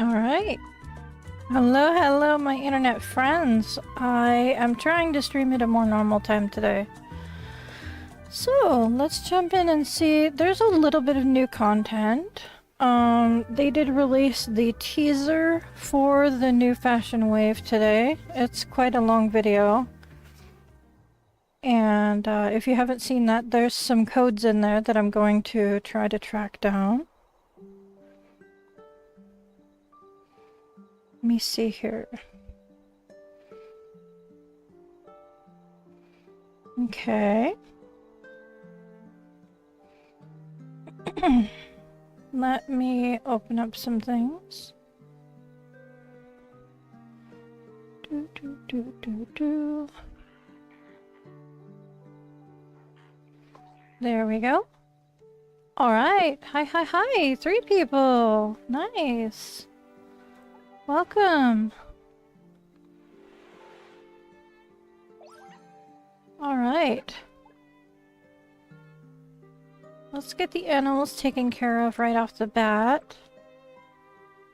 Alright. Hello, my internet friends. I am trying to stream at a more normal time today. So, let's jump in and see. There's a little bit of new content. They did release the teaser for the new fashion wave today. It's quite a long video. And if you haven't seen that, there's some codes in there that I'm going to try to track down. Let me see here. Okay. Let me open up some things. There we go. Alright. Hi. 3 people. Nice. Welcome. Alright. Let's get the animals taken care of right off the bat.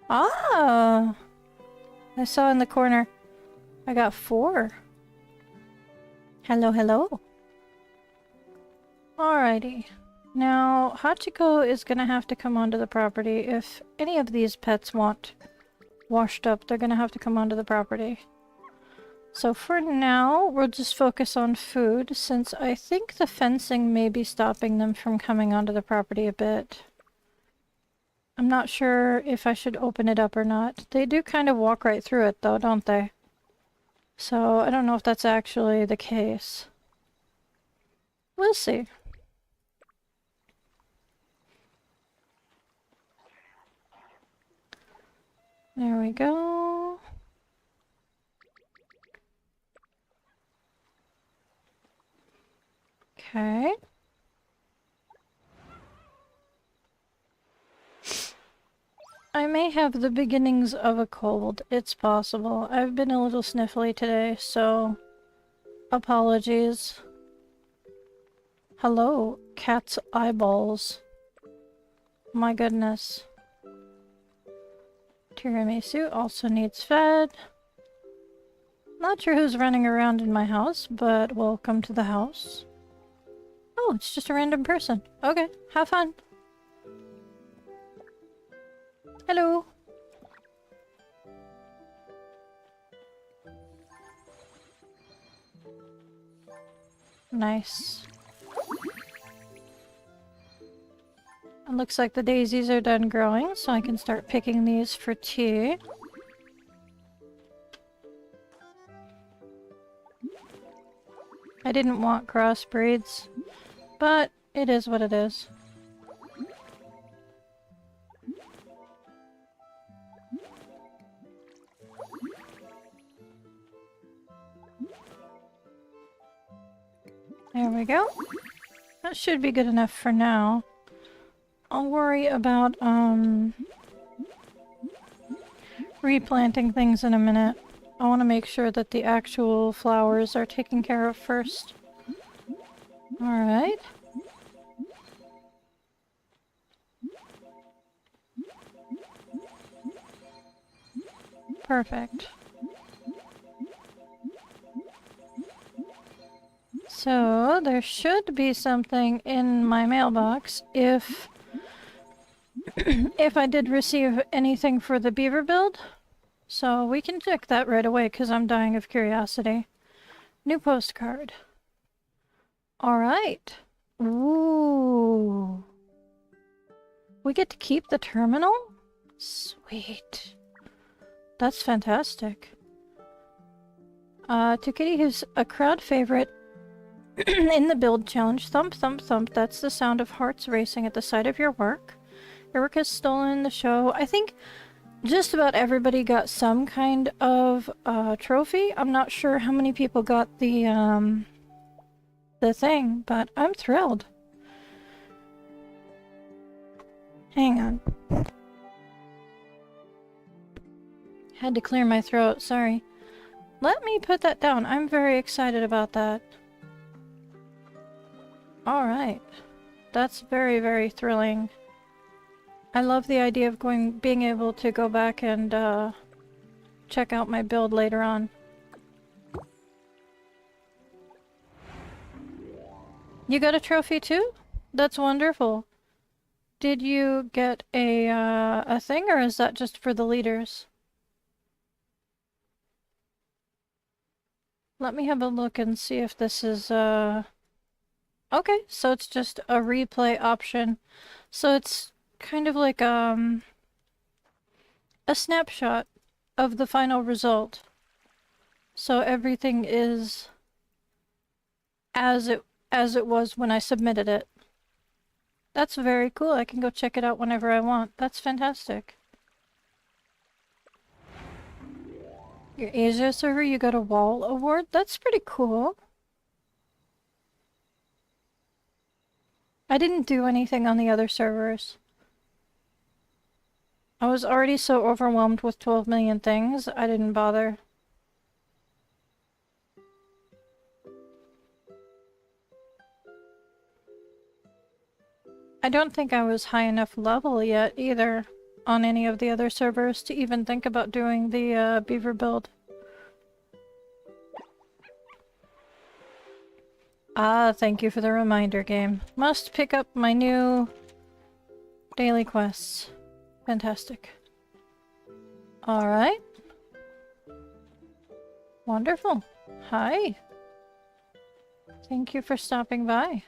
Ah! I saw in the corner. I got 4. Hello. Alrighty. Now, Hachiko is gonna have to come onto the property. If any of these pets want washed up, they're gonna have to come onto the property. So for now, we'll just focus on food, since I think the fencing may be stopping them from coming onto the property a bit. I'm not sure if I should open it up or not. They do kind of walk right through it though, don't they? So I don't know if that's actually the case. We'll see. There we go. Okay. I may have the beginnings of a cold. It's possible. I've been a little sniffly today, so apologies. Hello, cat's eyeballs. My goodness. Tiramisu also needs fed. Not sure who's running around in my house, but welcome to the house. Oh, it's just a random person. Okay, have fun. Hello. Nice. It looks like the daisies are done growing, so I can start picking these for tea. I didn't want crossbreeds, but it is what it is. There we go. That should be good enough for now. I'll worry about, replanting things in a minute. I want to make sure that the actual flowers are taken care of first. Alright. Perfect. So, there should be something in my mailbox if I did receive anything for the beaver build. So we can check that right away because I'm dying of curiosity. New postcard. Alright. Ooh. We get to keep the terminal? Sweet. That's fantastic. To Kitty, who's a crowd favorite in the build challenge, thump thump thump, that's the sound of hearts racing at the sight of your work. Your work has stolen the show. I think just about everybody got some kind of trophy. I'm not sure how many people got the thing, but I'm thrilled. Hang on. Had to clear my throat, sorry. Let me put that down. I'm very excited about that. Alright. That's very, very thrilling. I love the idea of being able to go back and check out my build later on. You got a trophy too? That's wonderful. Did you get a thing, or is that just for the leaders? Let me have a look and see if this is, okay, so it's just a replay option. So it's kind of like, a snapshot of the final result. So everything is as it was when I submitted it. That's very cool. I can go check it out whenever I want. That's fantastic. Your Asia server, you got a wall award? That's pretty cool. I didn't do anything on the other servers. I was already so overwhelmed with 12 million things, I didn't bother. I don't think I was high enough level yet either on any of the other servers to even think about doing the beaver build. Ah, thank you for the reminder, game. Must pick up my new daily quests. Fantastic. Alright. Wonderful. Hi. Thank you for stopping by.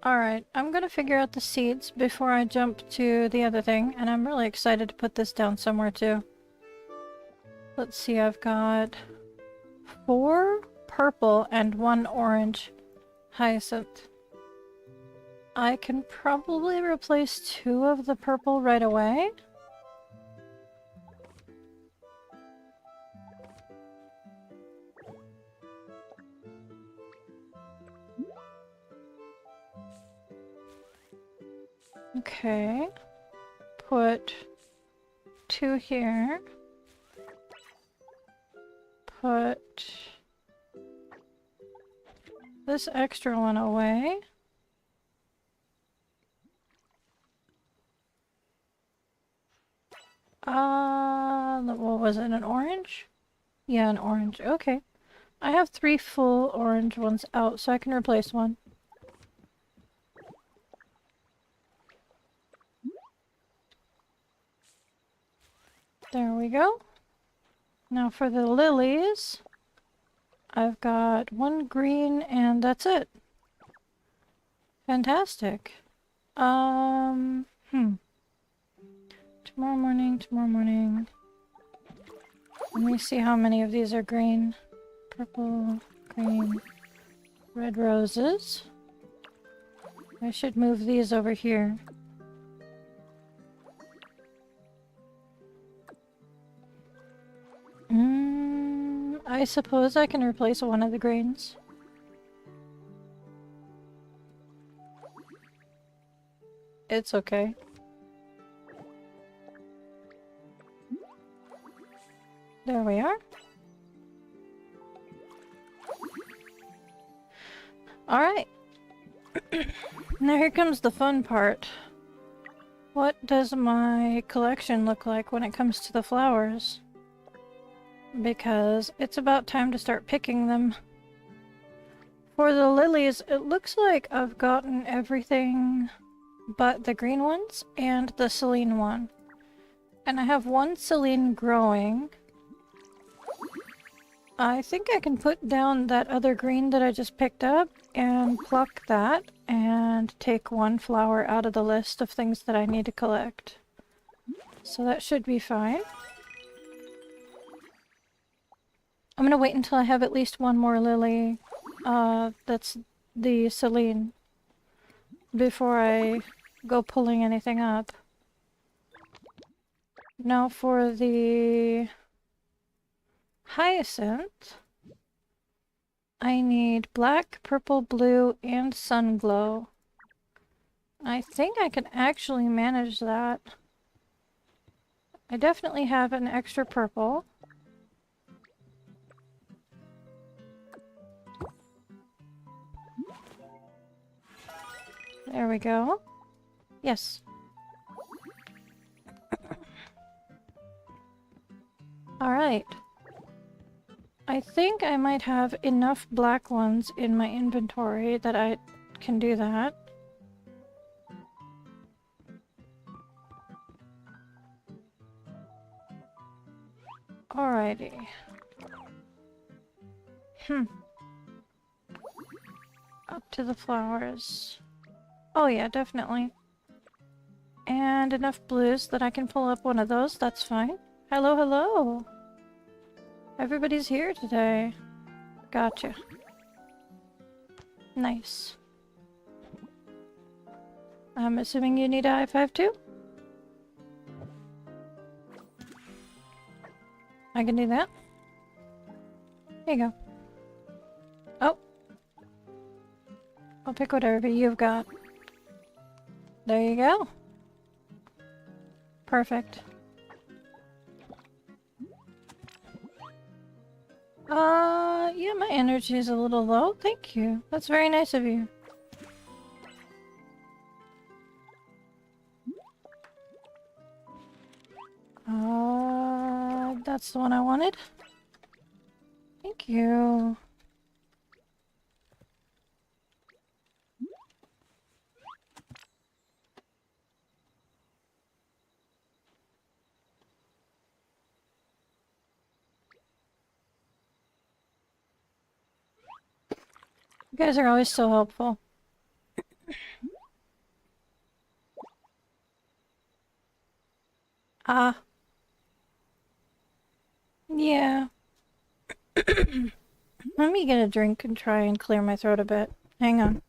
Alright, I'm gonna figure out the seeds before I jump to the other thing, and I'm really excited to put this down somewhere too. Let's see, I've got 4 purple and 1 orange hyacinth. I can probably replace 2 of the purple right away. Okay. Put 2 here. Put this extra one away. What was it, an orange? Yeah, an orange. Okay. I have 3 full orange ones out, so I can replace one. There we go. Now for the lilies, I've got 1 green and that's it. Fantastic. Tomorrow morning. Let me see how many of these are green. Purple, green, red roses. I should move these over here. I suppose I can replace one of the greens. It's okay. There we are. Alright. Now here comes the fun part. What does my collection look like when it comes to the flowers? Because it's about time to start picking them. For the lilies, it looks like I've gotten everything but the green ones and the Celine one. And I have 1 Celine growing. I think I can put down that other green that I just picked up and pluck that and take 1 flower out of the list of things that I need to collect. So that should be fine. I'm gonna wait until I have at least 1 more lily, that's the Celine, before I go pulling anything up. Now for the hyacinth, I need black, purple, blue, and sun glow. I think I can actually manage that. I definitely have an extra purple. There we go. Yes. Alright. I think I might have enough black ones in my inventory that I can do that. Alrighty. Up to the flowers. Oh yeah, definitely. And enough blues that I can pull up one of those, that's fine. Hello, hello! Everybody's here today. Gotcha. Nice. I'm assuming you need a high five too? I can do that. Here you go. Oh! I'll pick whatever you've got. There you go. Perfect. Yeah, my energy is a little low. Thank you. That's very nice of you. That's the one I wanted. Thank you. You guys are always so helpful. Ah. Yeah. Let me get a drink and try and clear my throat a bit. Hang on.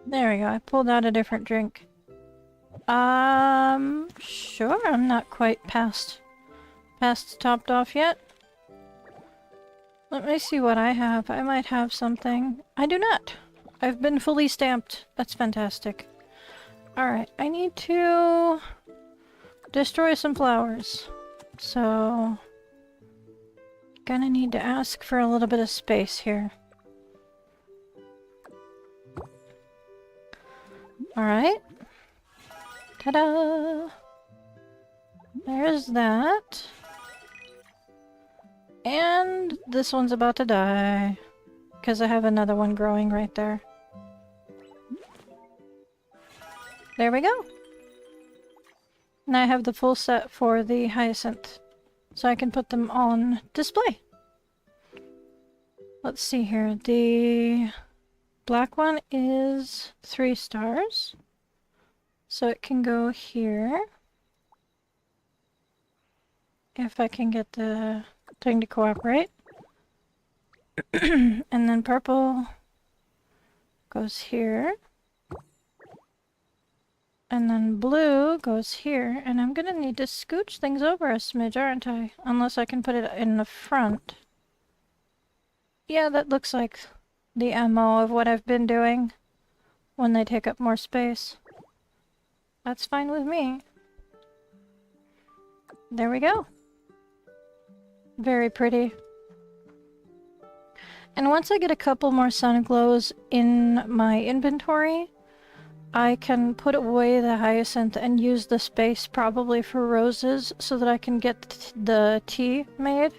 There we go. I pulled out a different drink. Sure. I'm not quite past topped off yet. Let me see what I have. I might have something. I do not. I've been fully stamped. That's fantastic. Alright, I need to destroy some flowers. So, gonna need to ask for a little bit of space here. Alright. Ta-da! There's that. And this one's about to die. Because I have another one growing right there. There we go! And I have the full set for the hyacinth. So I can put them on display. Let's see here. The black one is 3 stars. So it can go here. If I can get the thing to cooperate. And then purple goes here. And then blue goes here. And I'm gonna need to scooch things over a smidge, aren't I? Unless I can put it in the front. Yeah, that looks like the MO of what I've been doing when they take up more space. That's fine with me. There we go. Very pretty. And once I get a couple more sun glows in my inventory, I can put away the hyacinth and use the space probably for roses so that I can get the tea made.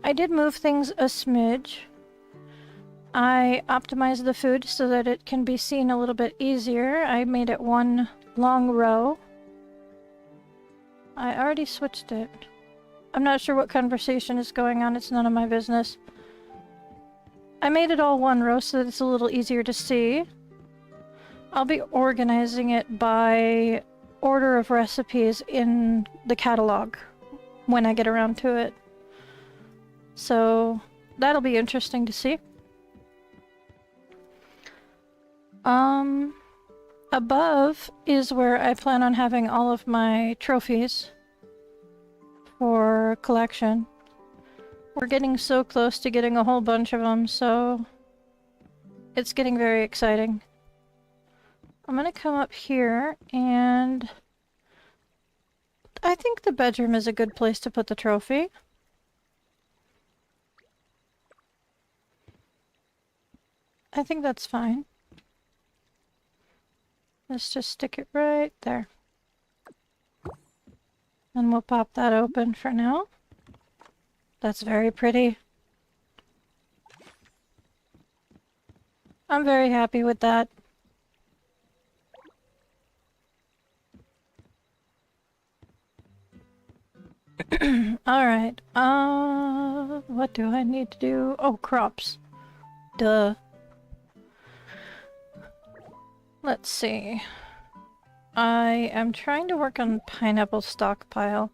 I did move things a smidge. I optimized the food so that it can be seen a little bit easier. I made it one long row. I already switched it. I'm not sure what conversation is going on. It's none of my business. I made it all one row so that it's a little easier to see. I'll be organizing it by order of recipes in the catalog when I get around to it. So that'll be interesting to see. Above is where I plan on having all of my trophies for collection. We're getting so close to getting a whole bunch of them, so it's getting very exciting. I'm gonna come up here, and I think the bedroom is a good place to put the trophy. I think that's fine. Let's just stick it right there. And we'll pop that open for now. That's very pretty. I'm very happy with that. Alright, what do I need to do? Oh, crops. Duh. Let's see. I am trying to work on pineapple stockpile.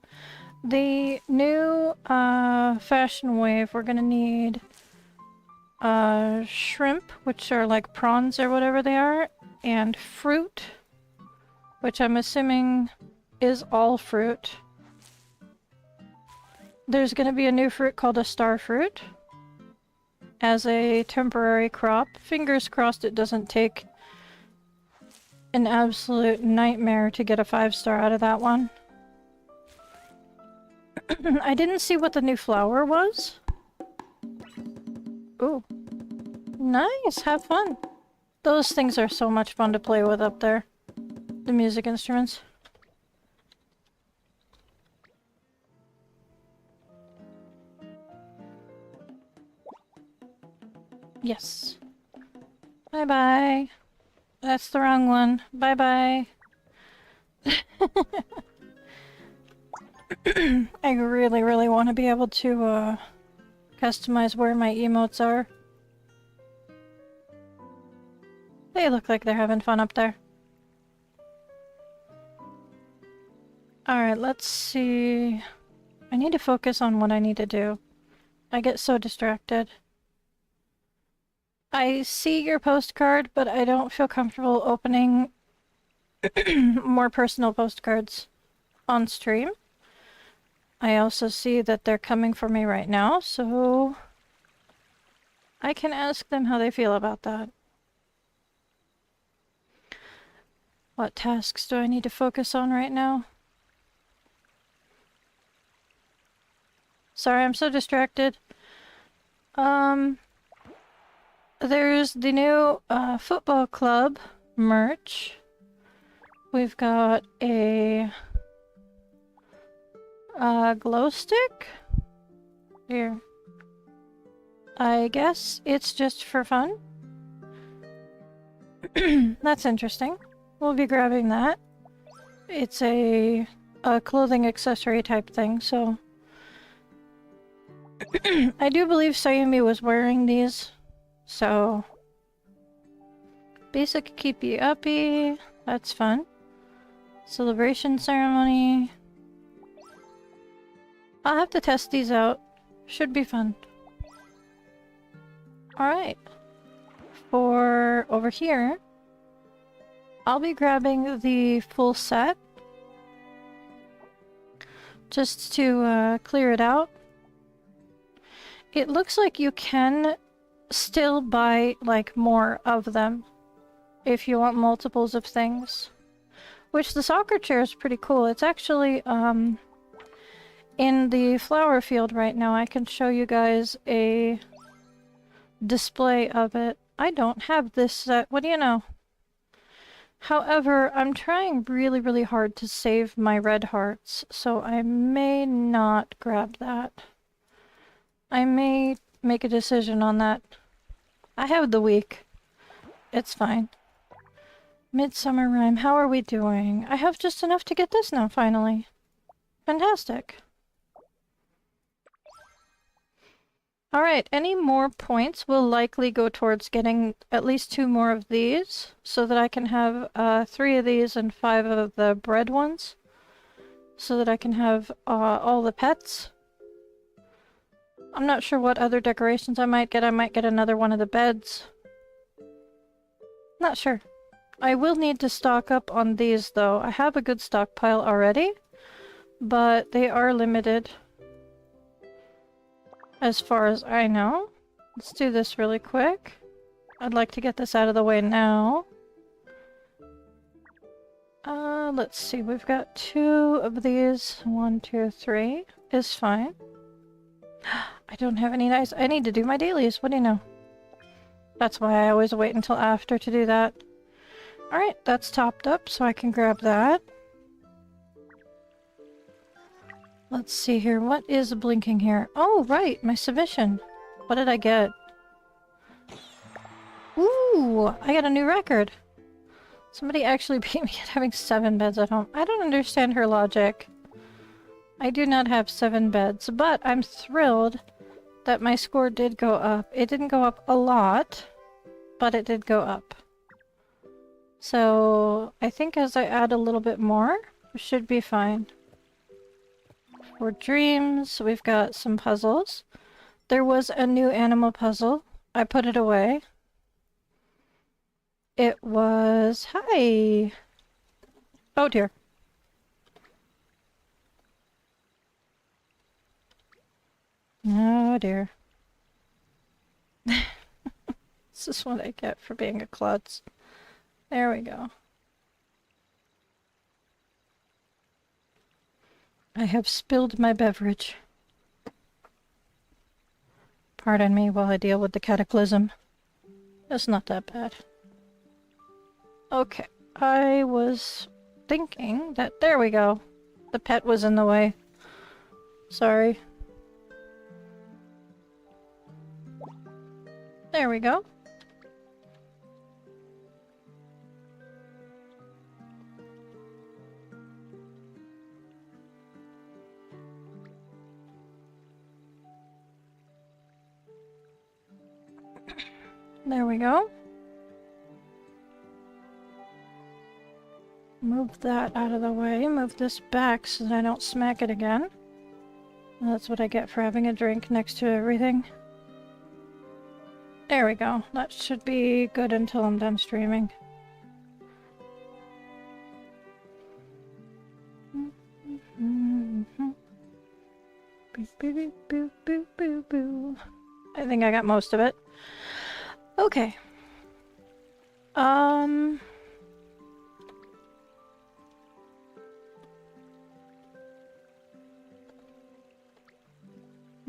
The new, fashion wave, we're gonna need, shrimp, which are like prawns or whatever they are, and fruit, which I'm assuming is all fruit. There's gonna be a new fruit called a star fruit as a temporary crop. Fingers crossed it doesn't take an absolute nightmare to get a 5-star out of that one. I didn't see what the new flower was. Ooh. Nice, have fun. Those things are so much fun to play with up there. The music instruments. Yes. Bye-bye. That's the wrong one. Bye-bye. I really, really want to be able to, customize where my emotes are. They look like they're having fun up there. Alright, let's see. I need to focus on what I need to do. I get so distracted. I see your postcard, but I don't feel comfortable opening more personal postcards on stream. I also see that they're coming for me right now, so I can ask them how they feel about that. What tasks do I need to focus on right now? Sorry, I'm so distracted. There's the new football club merch. We've got a glow stick. Here. I guess it's just for fun. That's interesting. We'll be grabbing that. It's a clothing accessory type thing, so... I do believe Sayumi was wearing these, so... Basic keep you uppy. That's fun. Celebration ceremony. I'll have to test these out. Should be fun. Alright. For over here, I'll be grabbing the full set. Just to clear it out. It looks like you can still buy, like, more of them if you want multiples of things. Which the soccer chair is pretty cool. It's actually, in the flower field right now. I can show you guys a display of it. I don't have this set. What do you know? However, I'm trying really, really hard to save my red hearts, so I may not grab that. I may make a decision on that. I have the week. It's fine. Midsummer Rhyme, how are we doing? I have just enough to get this now, finally. Fantastic. Alright, any more points will likely go towards getting at least 2 more of these, so that I can have 3 of these and 5 of the bread ones, so that I can have all the pets. I'm not sure what other decorations I might get. I might get another one of the beds. Not sure. I will need to stock up on these, though. I have a good stockpile already, but they are limited. As far as I know. Let's do this really quick. I'd like to get this out of the way now. Let's see. We've got 2 of these. 1, 2, 3 is fine. I don't have any nice... I need to do my dailies. What do you know? That's why I always wait until after to do that. Alright, that's topped up, so I can grab that. Let's see here. What is blinking here? Oh, right! My submission. What did I get? Ooh! I got a new record! Somebody actually beat me at having 7 beds at home. I don't understand her logic. I do not have 7 beds, but I'm thrilled that my score did go up. It didn't go up a lot, but it did go up. So I think as I add a little bit more, it should be fine. For dreams, we've got some puzzles. There was a new animal puzzle. I put it away. It was... Hi! Oh dear. Oh dear. This is what I get for being a klutz. There we go. I have spilled my beverage. Pardon me while I deal with the cataclysm. It's not that bad. Okay, I was thinking that... There we go. The pet was in the way. Sorry. There we go. There we go. Move that out of the way. Move this back so that I don't smack it again. That's what I get for having a drink next to everything. There we go. That should be good until I'm done streaming. I think I got most of it. Okay.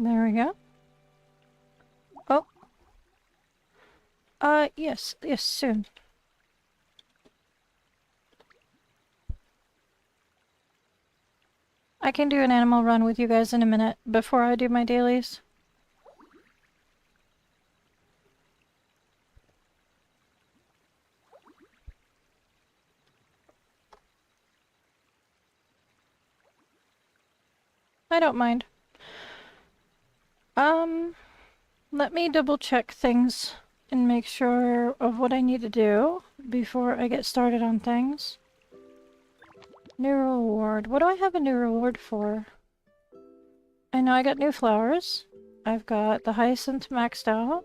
There we go. Oh. Yes, soon. I can do an animal run with you guys in a minute before I do my dailies. I don't mind. Let me double check things and make sure of what I need to do before I get started on things. New reward. What do I have a new reward for? I know I got new flowers. I've got the hyacinth maxed out.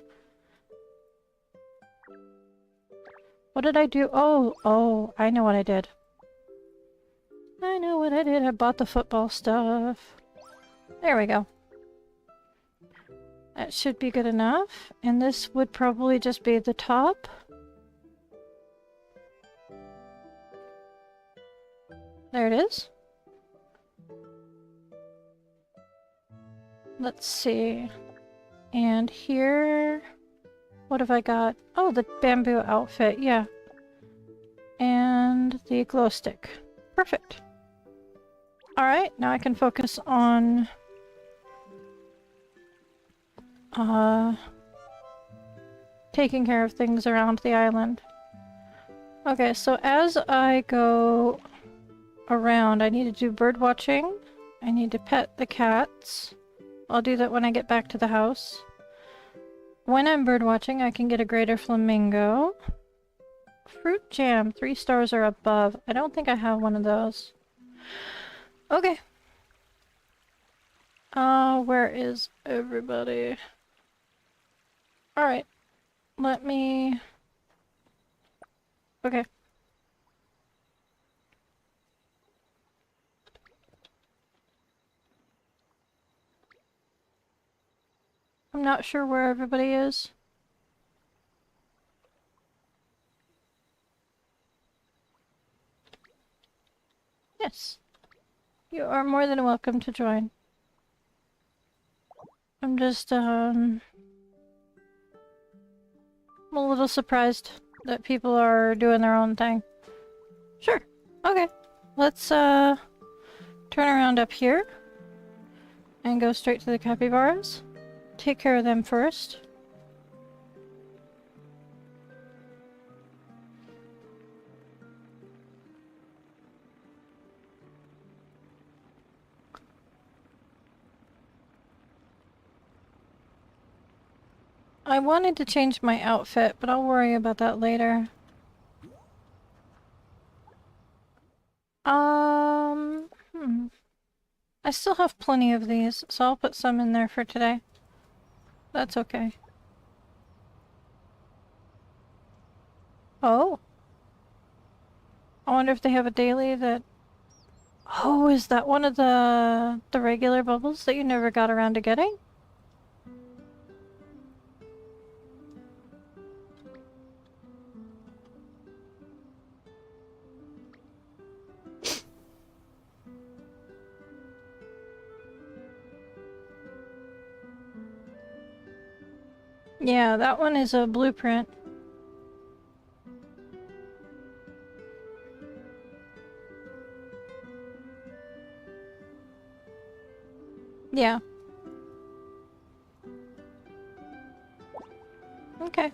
What did I do? Oh, I know what I did. I know what I did. I bought the football stuff. There we go. That should be good enough. And this would probably just be the top. There it is. Let's see. And here... What have I got? Oh, the bamboo outfit, yeah. And the glow stick. Perfect. Alright, now I can focus on... taking care of things around the island. Okay, so as I go around, I need to do bird watching. I need to pet the cats. I'll do that when I get back to the house. When I'm bird watching, I can get a greater flamingo. Fruit jam, 3 stars or above. I don't think I have one of those. Okay. Where is everybody? Alright. Let me... Okay. I'm not sure where everybody is. Yes. You are more than welcome to join. I'm just, I'm a little surprised that people are doing their own thing. Sure. Okay. Let's, turn around up here and go straight to the capybaras. Take care of them first. I wanted to change my outfit, but I'll worry about that later. I still have plenty of these, so I'll put some in there for today. That's okay. Oh. I wonder if they have a daily that... Oh, is that one of the regular bubbles that you never got around to getting? Yeah, that one is a blueprint. Yeah. Okay.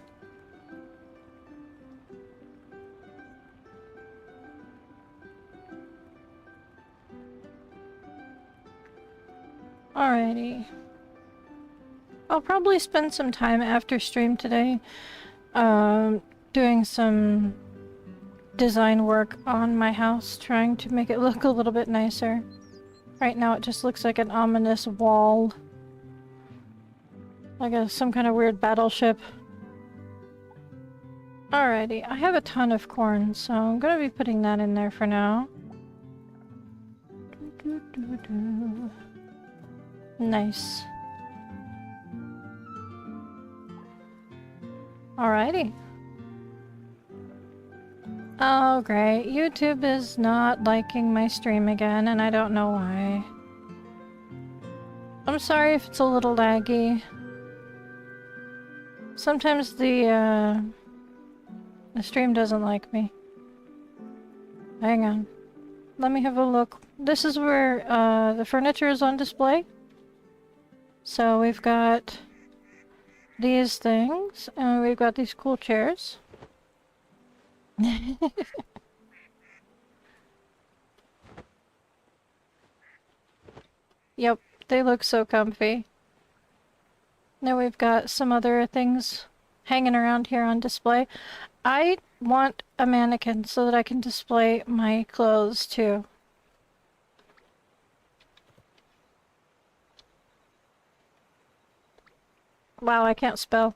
Alrighty. I'll probably spend some time after stream today, doing some design work on my house, trying to make it look a little bit nicer. Right now it just looks like an ominous wall. Like some kind of weird battleship. Alrighty, I have a ton of corn, so I'm gonna be putting that in there for now. Nice. Alrighty. Oh, great. YouTube is not liking my stream again, and I don't know why. I'm sorry if it's a little laggy. Sometimes the stream doesn't like me. Hang on. Let me have a look. This is where, the furniture is on display. So we've got these things, and we've got these cool chairs. Yep, they look so comfy. Now we've got some other things hanging around here on display. I want a mannequin so that I can display my clothes too. Wow, I can't spell.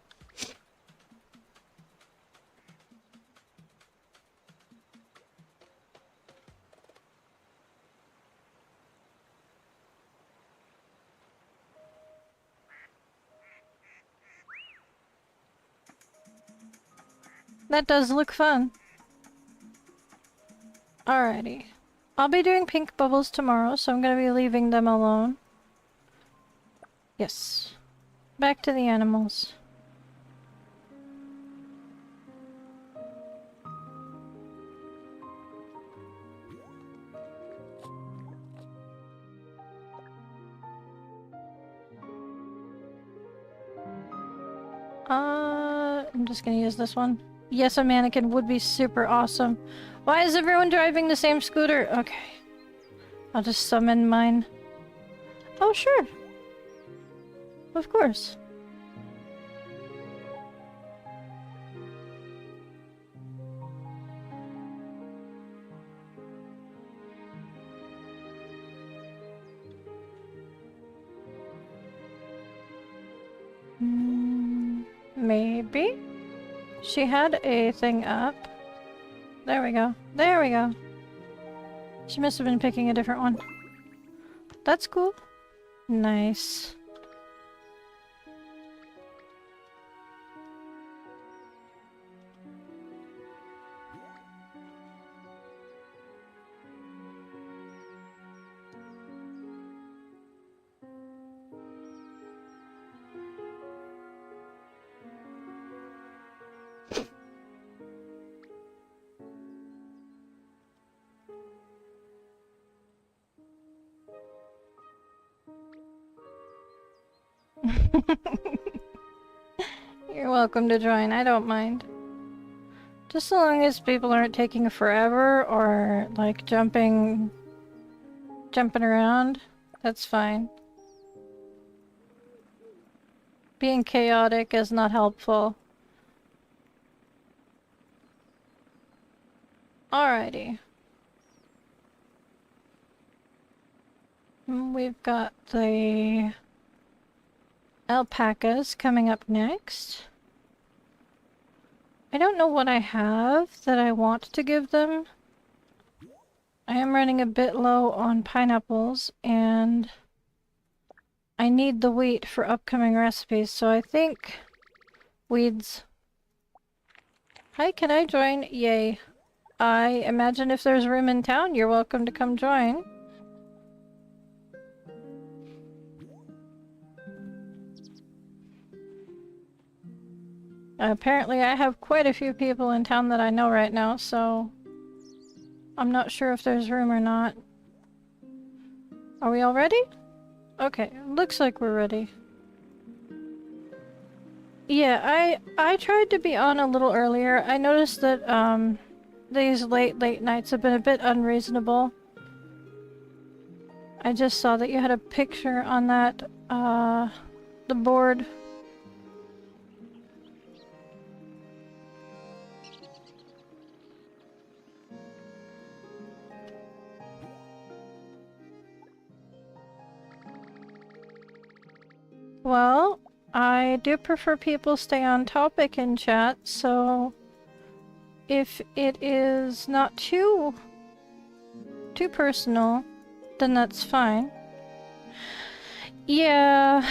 That does look fun. Alrighty. I'll be doing pink bubbles tomorrow, so I'm gonna be leaving them alone. Yes. Back to the animals. I'm just gonna use this one. Yes, a mannequin would be super awesome. Why is everyone driving the same scooter? Okay. I'll just summon mine. Oh, sure. Of course. Maybe? She had a thing up. There we go. There we go. She must have been picking a different one. That's cool. Nice. You're welcome to join, I don't mind. Just so long as people aren't taking forever or, like, jumping around, that's fine. Being chaotic is not helpful. Alrighty. We've got the alpacas coming up next. I don't know what I have that I want to give them. I am running a bit low on pineapples, and I need the wheat for upcoming recipes, so I think weeds. Hi, can I join? Yay. I imagine if there's room in town, you're welcome to come join. Apparently I have quite a few people in town that I know right now, so I'm not sure if there's room or not. Are we all ready? Okay, looks like we're ready. Yeah, I tried to be on a little earlier. I noticed that these late nights have been a bit unreasonable. I just saw that you had a picture on that the board. Well, I do prefer people stay on topic in chat, so if it is not too personal, then that's fine. Yeah,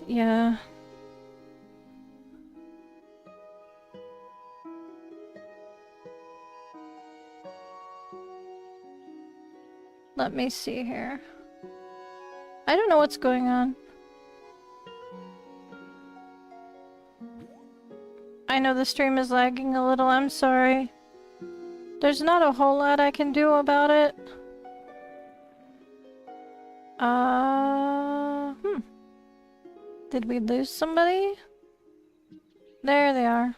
yeah. Let me see here. I don't know what's going on. I know the stream is lagging a little, I'm sorry. There's not a whole lot I can do about it. Did we lose somebody? There they are.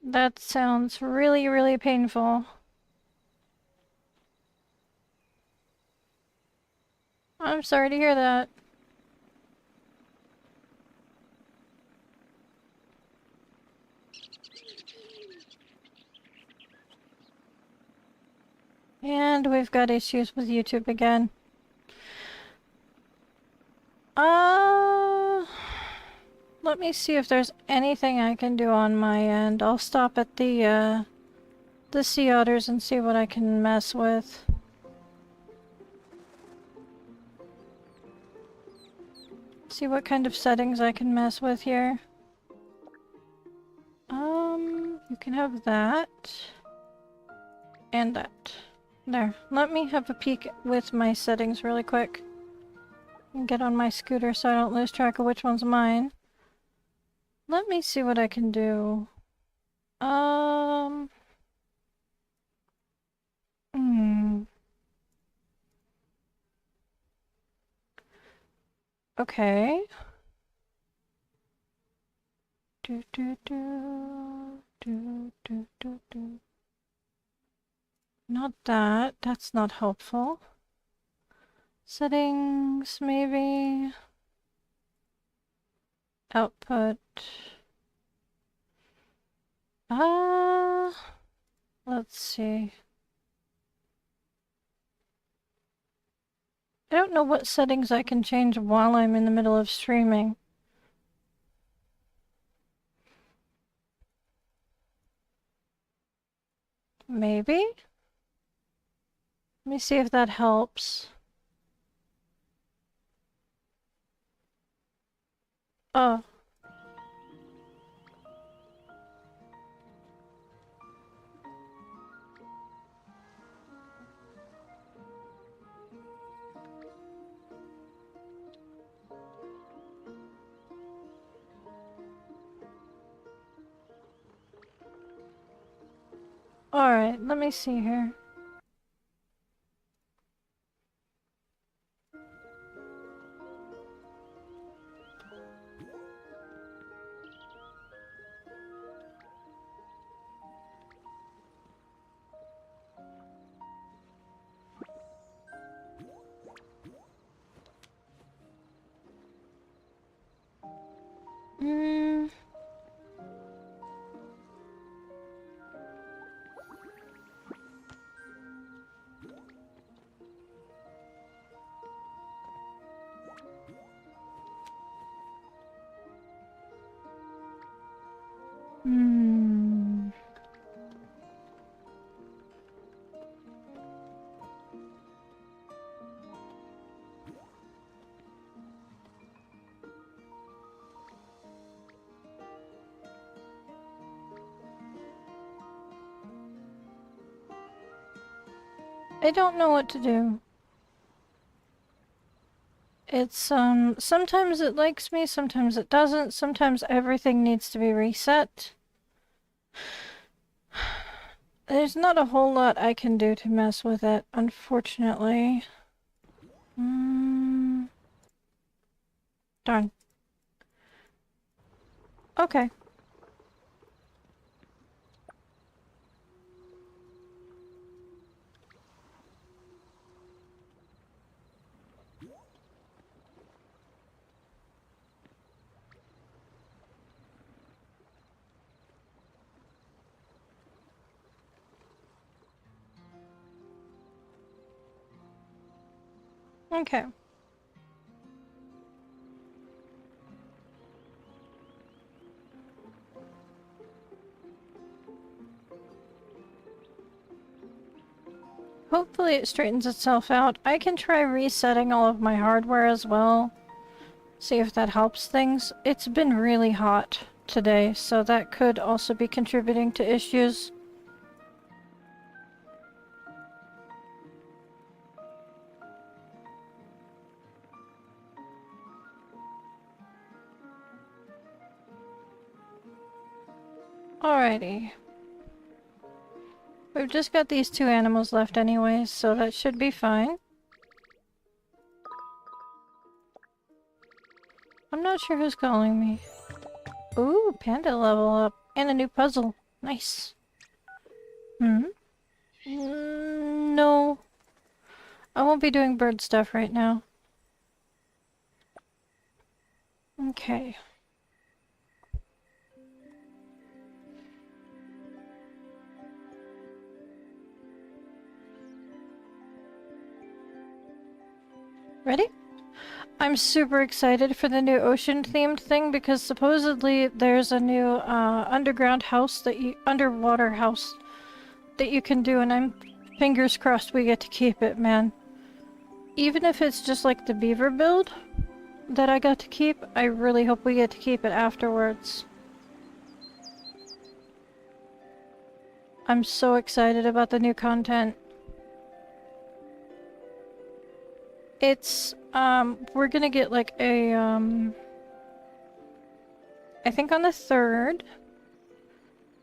That sounds really, really painful. I'm sorry to hear that. And we've got issues with YouTube again. Let me see if there's anything I can do on my end. I'll stop at the sea otters and see what I can mess with. See what kind of settings I can mess with here. You can have that. And that. There. Let me have a peek with my settings really quick. And get on my scooter so I don't lose track of which one's mine. Let me see what I can do. Okay. Not that. That's not helpful. Settings, maybe. Output. Let's see. I don't know what settings I can change while I'm in the middle of streaming. Maybe? Let me see if that helps. Oh. Alright, let me see here. Hmm. Hmm. I don't know what to do. It's, sometimes it likes me, sometimes it doesn't, sometimes everything needs to be reset. There's not a whole lot I can do to mess with it, unfortunately. Darn. Okay. Okay. Hopefully it straightens itself out. I can try resetting all of my hardware as well. See if that helps things. It's been really hot today, so that could also be contributing to issues. Alrighty. We've just got these two animals left anyways, so that should be fine. I'm not sure who's calling me. Ooh, panda level up. And a new puzzle. Nice. Hmm? No. I won't be doing bird stuff right now. Okay. Ready? I'm super excited for the new ocean-themed thing because supposedly there's a new underground house underwater house that you can do, and I'm fingers crossed we get to keep it, man. Even if it's just like the beaver build that I got to keep, I really hope we get to keep it afterwards. I'm so excited about the new content. It's, we're gonna get like a, I think on the 3rd,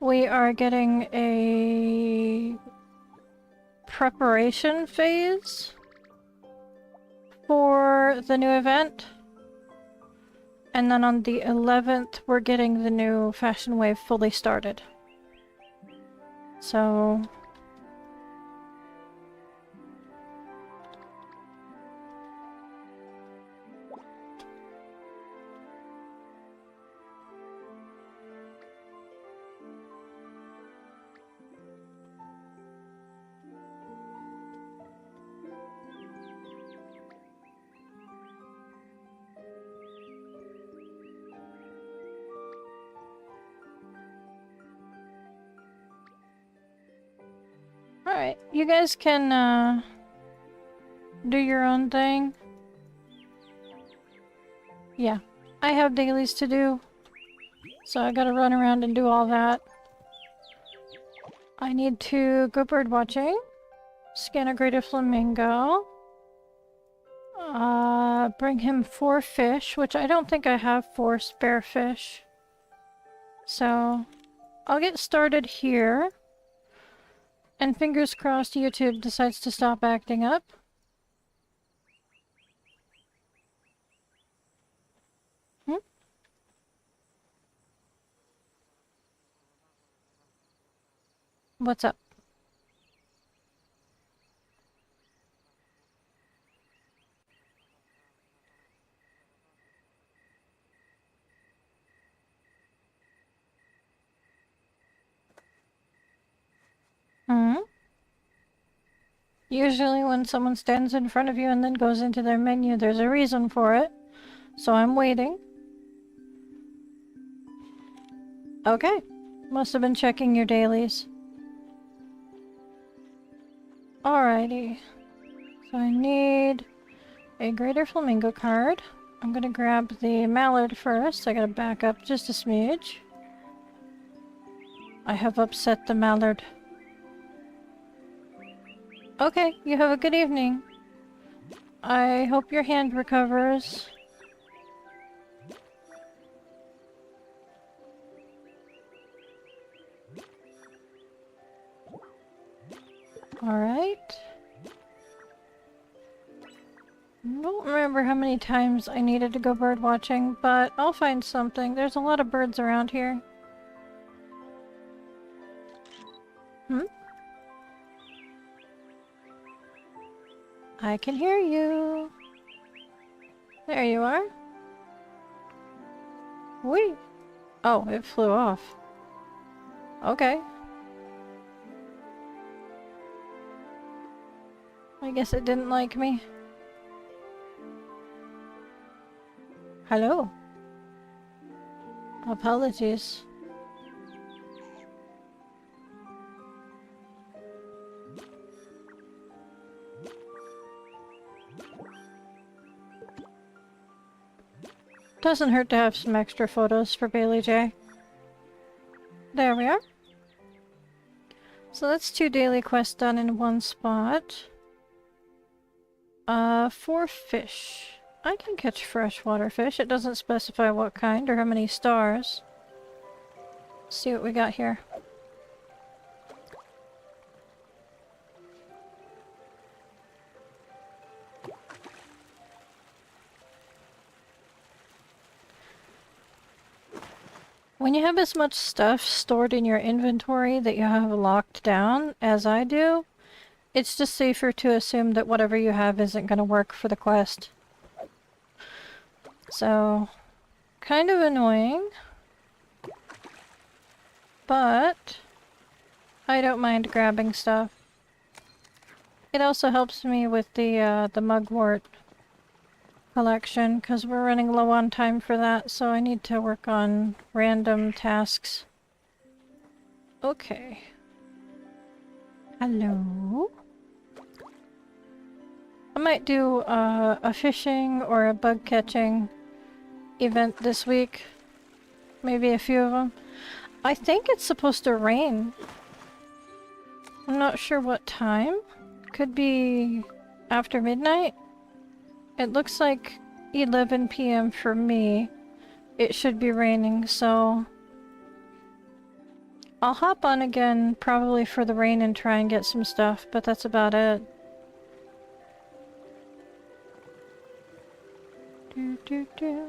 we are getting a preparation phase for the new event. And then on the 11th, we're getting the new fashion wave fully started. So... Alright, you guys can, do your own thing. Yeah, I have dailies to do, so I gotta run around and do all that. I need to go bird watching, scan a greater flamingo, bring him 4 fish, which I don't think I have 4 spare fish. So, I'll get started here. And fingers crossed YouTube decides to stop acting up. What's up? Usually when someone stands in front of you and then goes into their menu, there's a reason for it. So I'm waiting. Okay. Must have been checking your dailies. Alrighty. So I need a greater flamingo card. I'm gonna grab the mallard first. I gotta back up just a smidge. I have upset the mallard. Okay, you have a good evening. I hope your hand recovers. Alright. I don't remember how many times I needed to go bird watching, but I'll find something. There's a lot of birds around here. I can hear you. There you are. Whee! Oh, it flew off. Okay. I guess it didn't like me. Hello. Apologies. Doesn't hurt to have some extra photos for Bailey J. There we are. So that's 2 daily quests done in one spot. 4 fish. I can catch freshwater fish. It doesn't specify what kind or how many stars. Let's see what we got here. When you have as much stuff stored in your inventory that you have locked down, as I do, it's just safer to assume that whatever you have isn't going to work for the quest. So, kind of annoying, but I don't mind grabbing stuff. It also helps me with the mugwort collection, because we're running low on time for that, so I need to work on random tasks. Okay. Hello? I might do a fishing or a bug catching event this week. Maybe a few of them. I think it's supposed to rain. I'm not sure what time. Could be after midnight. It looks like 11 PM for me. It should be raining, so I'll hop on again probably for the rain and try and get some stuff, but that's about it. Do do do.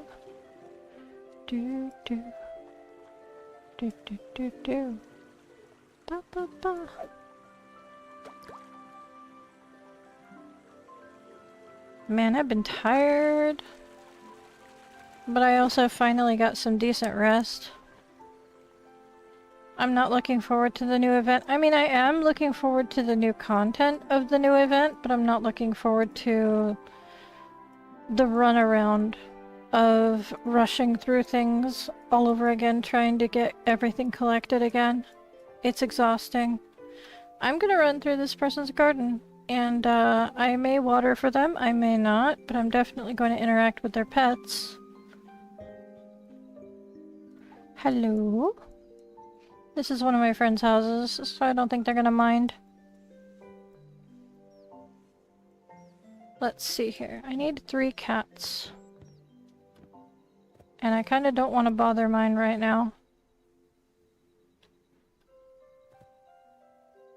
Do do. Do do do do. Ba ba ba. Man, I've been tired. But I also finally got some decent rest. I'm not looking forward to the new event. I mean, I am looking forward to the new content of the new event, but I'm not looking forward to the runaround of rushing through things all over again, trying to get everything collected again. It's exhausting. I'm gonna run through this person's garden, and I may water for them, I may not, but I'm definitely going to interact with their pets. Hello? This is one of my friend's houses, so I don't think they're gonna mind. Let's see here. I need 3 cats. And I kinda don't want to bother mine right now.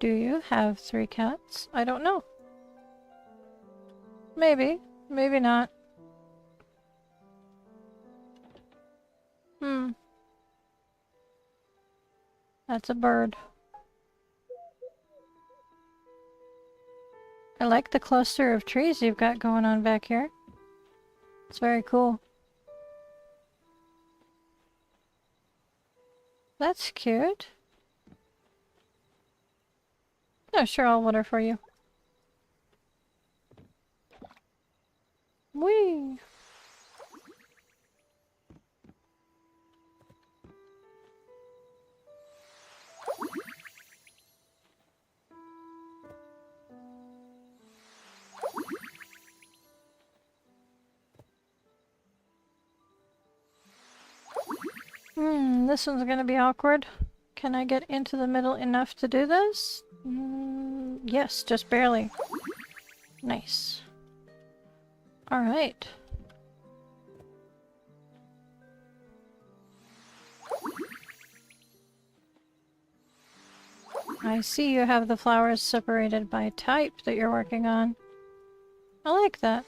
Do you have 3 cats? I don't know. Maybe. Maybe not. That's a bird. I like the cluster of trees you've got going on back here. It's very cool. That's cute. No, sure, I'll water for you. Whee! This one's gonna be awkward. Can I get into the middle enough to do this? Yes, just barely. Nice. Alright. I see you have the flowers separated by type that you're working on. I like that.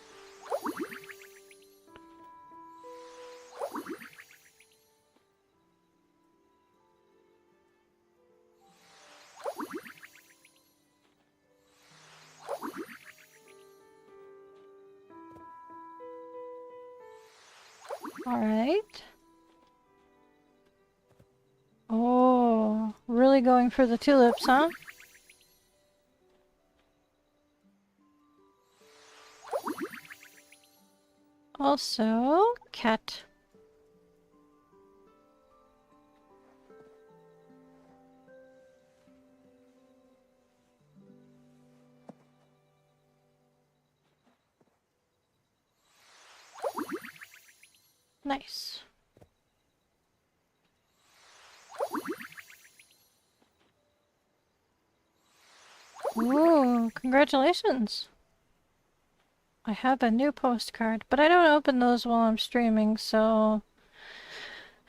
Alright. Oh, really going for the tulips, huh? Also, cat. Nice. Ooh, congratulations! I have a new postcard, but I don't open those while I'm streaming, so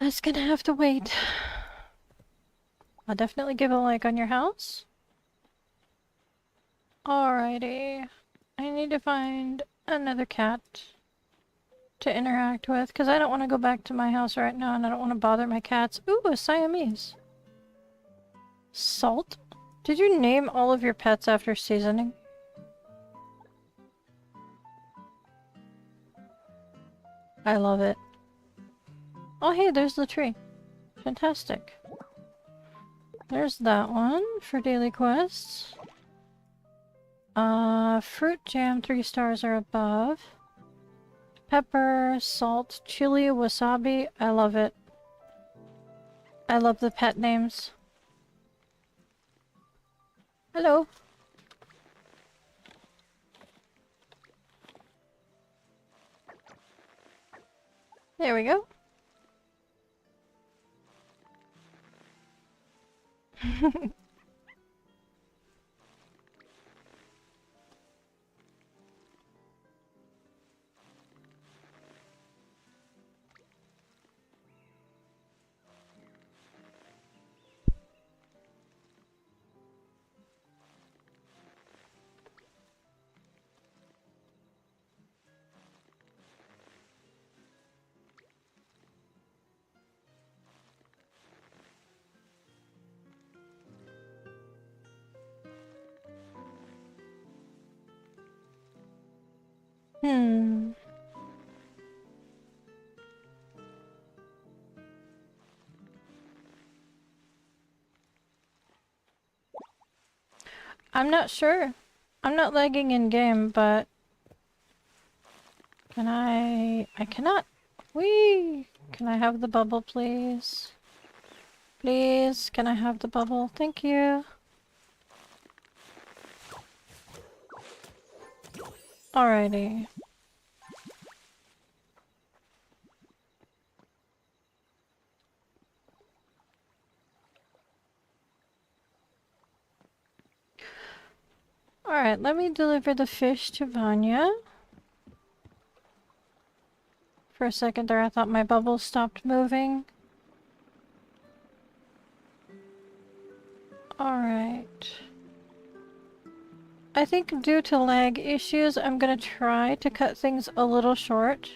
that's gonna have to wait. I'll definitely give a like on your house. Alrighty. I need to find another cat to interact with, because I don't want to go back to my house right now and I don't want to bother my cats. Ooh, a Siamese. Salt? Did you name all of your pets after seasoning? I love it. Oh hey, there's the tree. Fantastic. There's that one for daily quests. Fruit jam, 3 stars or above. Pepper, salt, chili, wasabi. I love it. I love the pet names. Hello. There we go. I'm not sure. I'm not lagging in game, but can I cannot. Whee! Can I have the bubble, please? Please, can I have the bubble? Thank you. Alrighty. Alright, let me deliver the fish to Vanya. For a second there I thought my bubble stopped moving. Alright. I think due to lag issues, I'm gonna try to cut things a little short.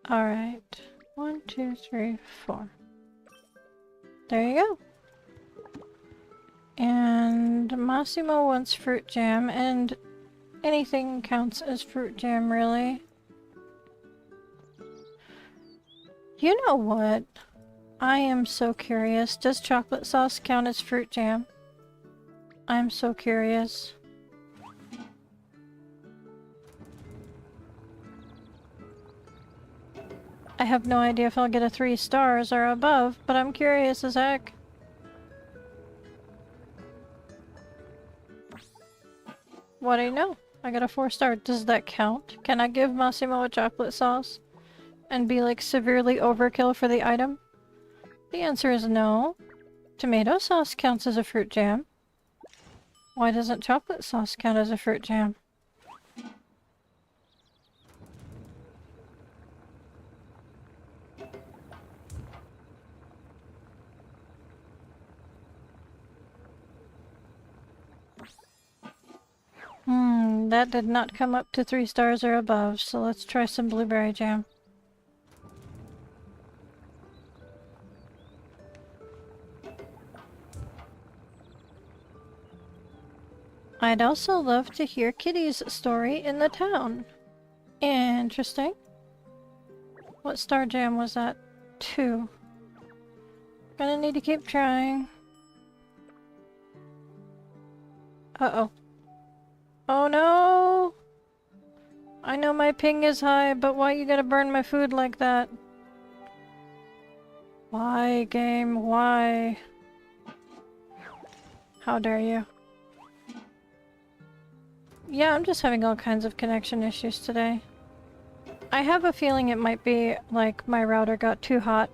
Alright. 1, 2, 3, 4. There you go. And Massimo wants fruit jam, and anything counts as fruit jam, really. You know what? I am so curious. Does chocolate sauce count as fruit jam? I'm so curious. I have no idea if I'll get a 3 stars or above, but I'm curious as heck. What do you know? I got a 4 star. Does that count? Can I give Massimo a chocolate sauce? And be like severely overkill for the item? The answer is no. Tomato sauce counts as a fruit jam. Why doesn't chocolate sauce count as a fruit jam? That did not come up to 3 stars or above, so let's try some blueberry jam. I'd also love to hear Kitty's story in the town. Interesting. What star jam was that? 2. Gonna need to keep trying. Uh-oh. Oh no! I know my ping is high, but why you gotta burn my food like that? Why, game? Why? How dare you? Yeah, I'm just having all kinds of connection issues today. I have a feeling it might be like my router got too hot.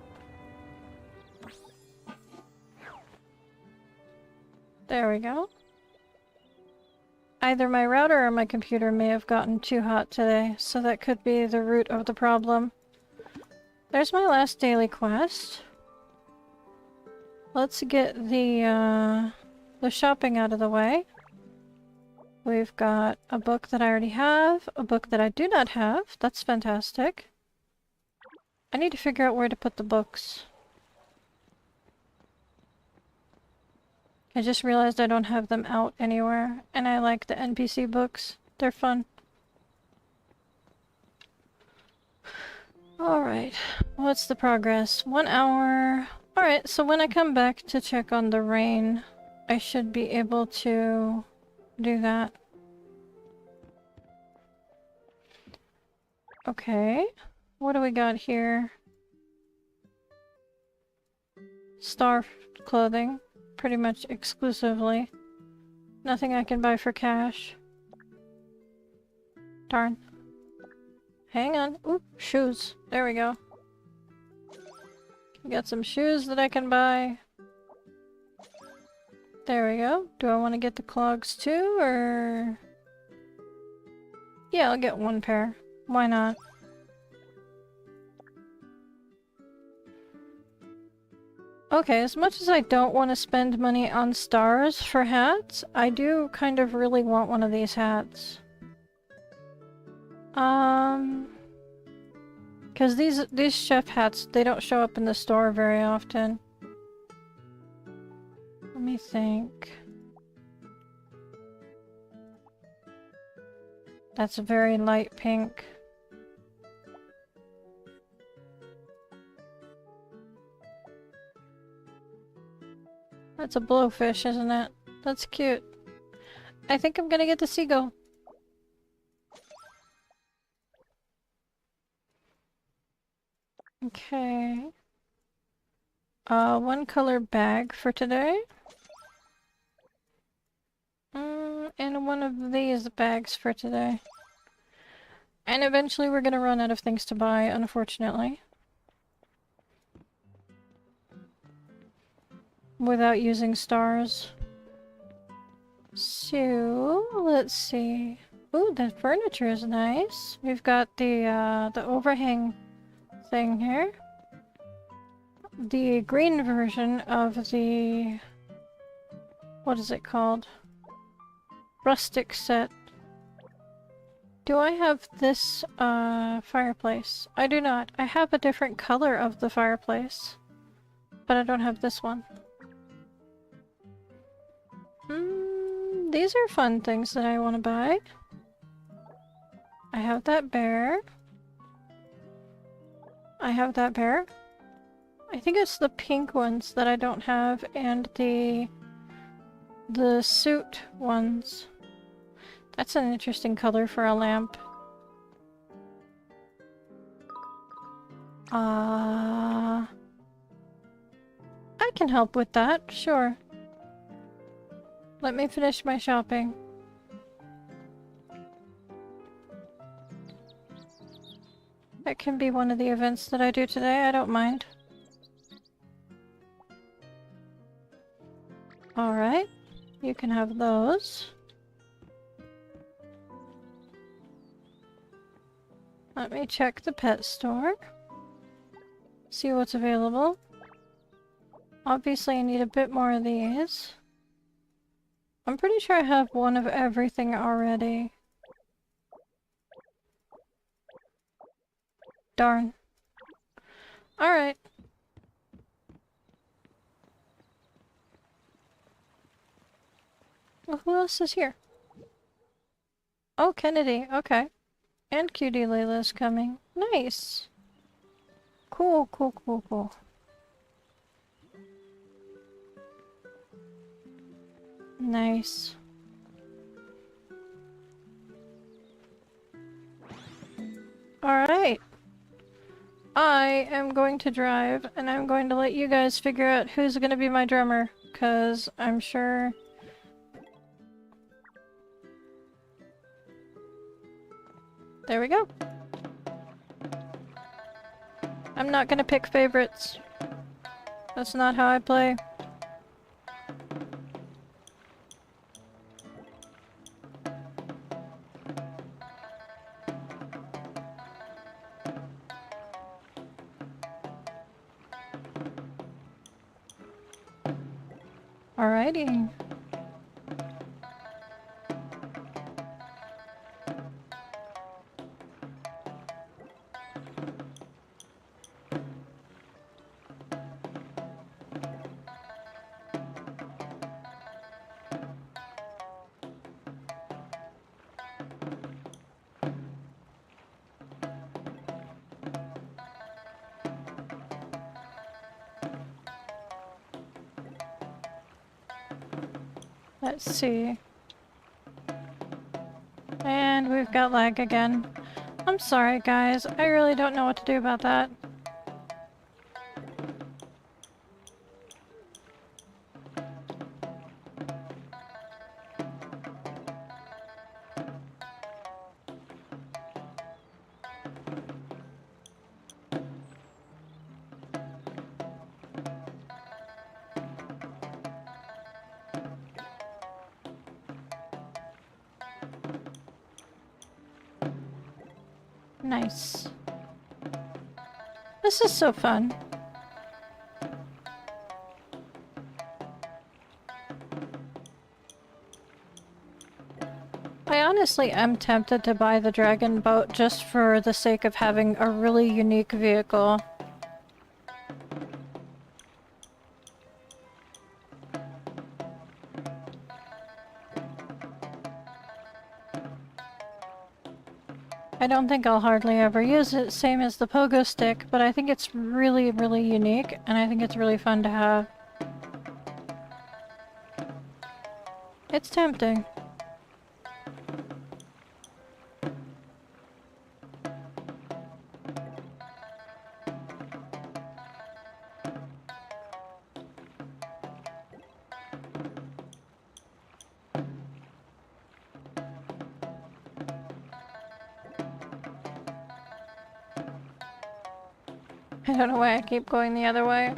There we go. Either my router or my computer may have gotten too hot today, so that could be the root of the problem. There's my last daily quest. Let's get the shopping out of the way. We've got a book that I already have, a book that I do not have. That's fantastic. I need to figure out where to put the books. I just realized I don't have them out anywhere, and I like the NPC books. They're fun. Alright, what's the progress? 1 hour. Alright, so when I come back to check on the rain, I should be able to do that. Okay, what do we got here? Star clothing. Pretty much exclusively. Nothing I can buy for cash. Darn. Hang on. Ooh, shoes. There we go. We got some shoes that I can buy. There we go. Do I want to get the clogs too, or... Yeah, I'll get 1 pair. Why not? Okay, as much as I don't want to spend money on stars for hats, I do kind of really want one of these hats. Because these chef hats, they don't show up in the store very often. Let me think. That's a very light pink. That's a blowfish, isn't it? That's cute. I think I'm gonna get the seagull. Okay. 1 color bag for today. And 1 of these bags for today. And eventually we're gonna run out of things to buy, unfortunately. Without using stars. So, let's see. Ooh, the furniture is nice. We've got the overhang thing here. the green version of the... what is it called? Rustic set. Do I have this fireplace? I do not. I have a different color of the fireplace, but I don't have this one. These are fun things that I want to buy. I have that bear. I have that bear. I think it's the pink ones that I don't have, and the suit ones. That's an interesting color for a lamp. I can help with that, sure. Let me finish my shopping. That can be one of the events that I do today, I don't mind. Alright, you can have those. Let me check the pet store. See what's available. Obviously I need a bit more of these. I'm pretty sure I have one of everything already. Darn. Alright. Well, who else is here? Oh, Kennedy. Okay. And Cutie Layla's coming. Nice. Cool, cool, cool, cool. Nice. Alright. I am going to drive, and I'm going to let you guys figure out who's going to be my drummer, because I'm sure... There we go. I'm not going to pick favorites. That's not how I play. Alrighty. Let's see. And we've got lag again. I'm sorry, guys. I really don't know what to do about that. Nice. This is so fun. I honestly am tempted to buy the dragon boat just for the sake of having a really unique vehicle. I don't think I'll hardly ever use it, same as the pogo stick, but I think it's really, really unique, and I think it's really fun to have. It's tempting. I don't know why I keep going the other way.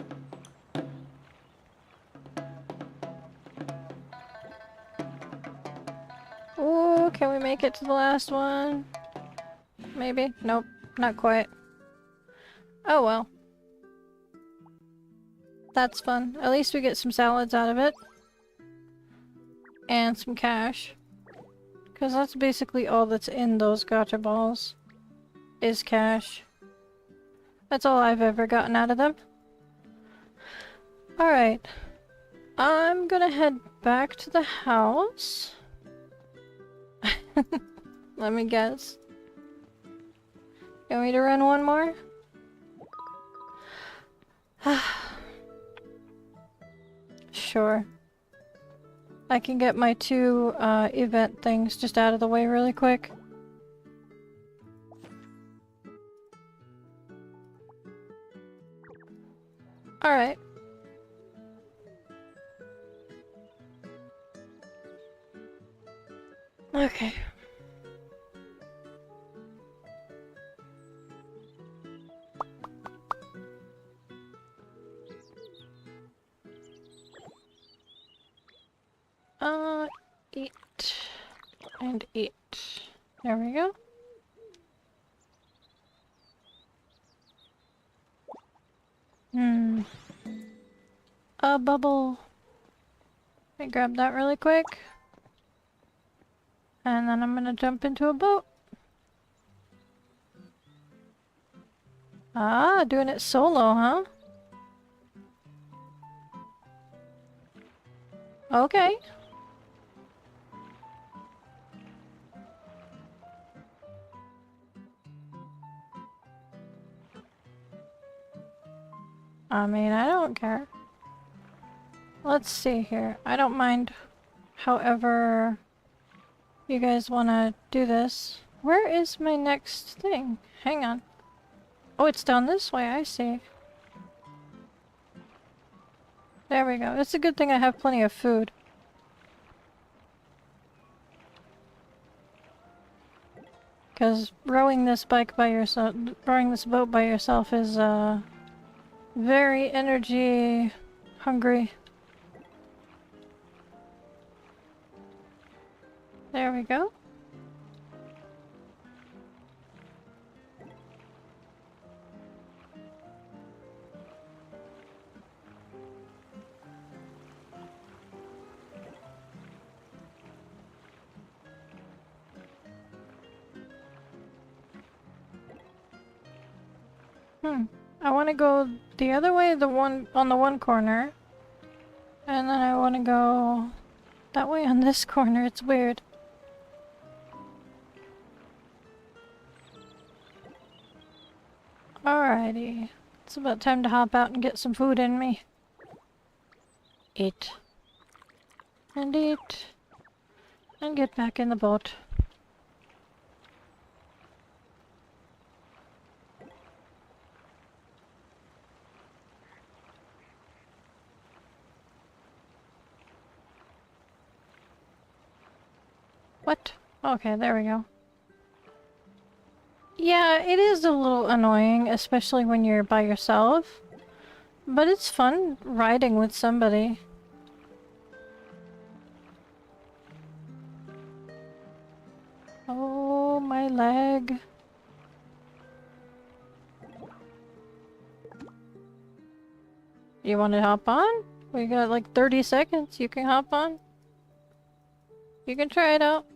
Ooh, can we make it to the last one? Maybe? Nope, not quite. Oh well. That's fun. At least we get some salads out of it. And some cash. Because that's basically all that's in those gacha balls. Is cash. That's all I've ever gotten out of them. Alright. I'm gonna head back to the house. Let me guess. You want me to run one more? Sure. I can get my two event things just out of the way really quick. Alright. Okay. Eat. And eat. There we go. A bubble. Let me grab that really quick. And then I'm gonna jump into a boat. Ah, doing it solo, huh? Okay. I mean, I don't care. Let's see here. I don't mind however you guys want to do this. Where is my next thing? Hang on. Oh, it's down this way, I see. There we go. It's a good thing I have plenty of food. Because rowing this boat by yourself is, very energy hungry. There we go. I want to go the other way, the one on the one corner. And then I want to go that way on this corner. It's weird. Alrighty. It's about time to hop out and get some food in me. Eat. And eat. And get back in the boat. What? Okay, there we go. Yeah, it is a little annoying, especially when you're by yourself. But it's fun riding with somebody. Oh, my leg. You want to hop on? We got like 30 seconds. You can hop on. You can try it out.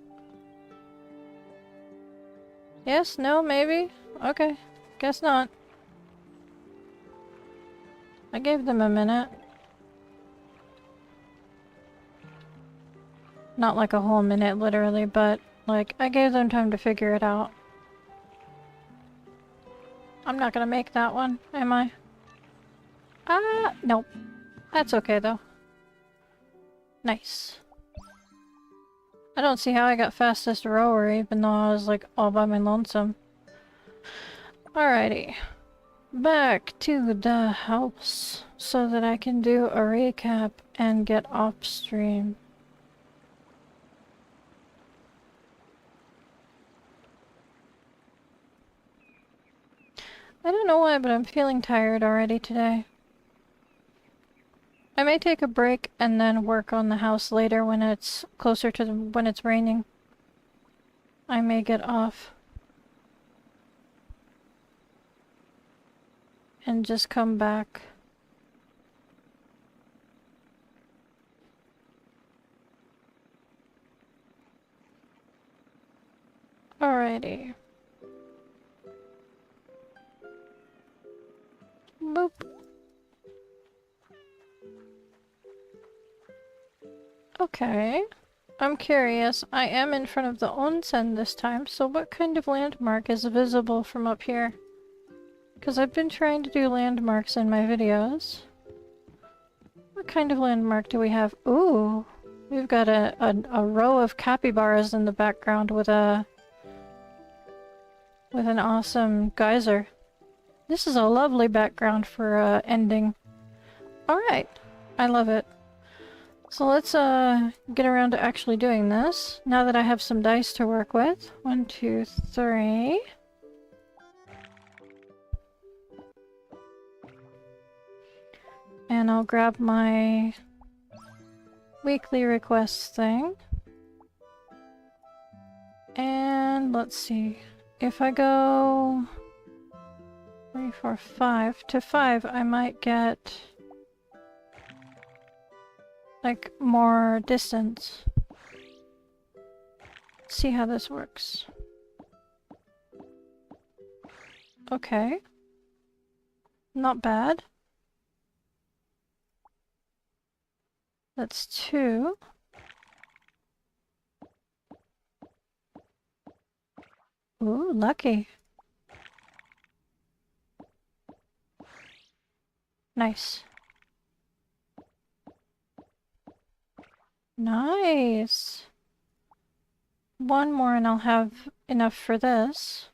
Yes? No? Maybe? Okay. Guess not. I gave them a minute. Not like a whole minute, literally, but like, I gave them time to figure it out. I'm not gonna make that one, am I? Ah, nope. That's okay, though. Nice. I don't see how I got fastest rower, even though I was, like, all by my lonesome. Alrighty. Back to the house, so that I can do a recap and get off stream. I don't know why, but I'm feeling tired already today. I may take a break and then work on the house later when it's closer to when it's raining. I may get off. And just come back Alrighty. Boop. Okay. I'm curious. I am in front of the onsen this time, so what kind of landmark is visible from up here? Because I've been trying to do landmarks in my videos. What kind of landmark do we have? Ooh! We've got a row of capybaras in the background with an awesome geyser. This is a lovely background for ending. Alright. I love it. So let's get around to actually doing this, now that I have some dice to work with. 1, 2, 3. And I'll grab my weekly requests thing. And let's see. If I go 3, 4, 5 to 5, I might get like more distance. See how this works. Okay. Not bad. That's 2. Ooh, lucky. Nice. Nice. 1 more and I'll have enough for this.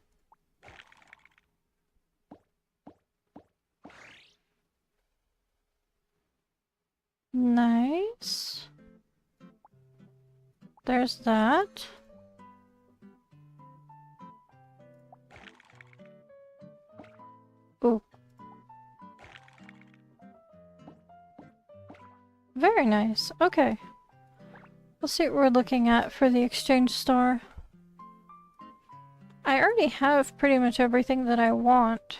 Nice. There's that. Ooh. Very nice. Okay. Let's see what we're looking at for the exchange store. I already have pretty much everything that I want.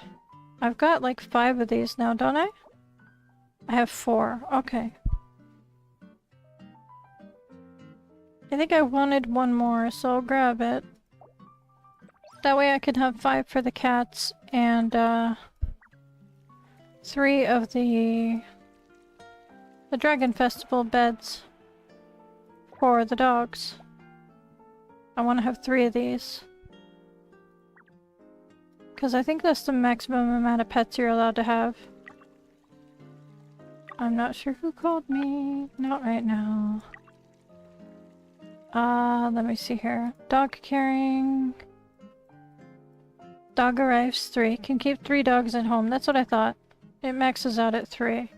I've got like 5 of these now, don't I? I have 4. Okay. I think I wanted 1 more, so I'll grab it. That way I can have 5 for the cats and 3 of the Dragon Festival beds for the dogs. I want to have 3 of these. Because I think that's the maximum amount of pets you're allowed to have. I'm not sure who called me. Not right now. Let me see here. Dog carrying. Dog arrives 3. Can keep 3 dogs at home. That's what I thought. It maxes out at 3.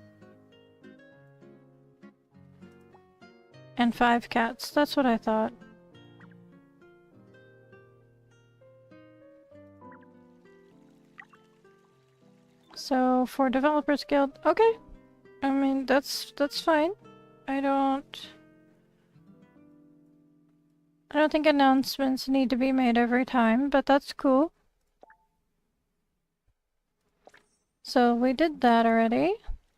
And 5 cats. That's what I thought. So, for Developers Guild, okay. I mean, that's fine. I don't think announcements need to be made every time, but that's cool. So we did that already.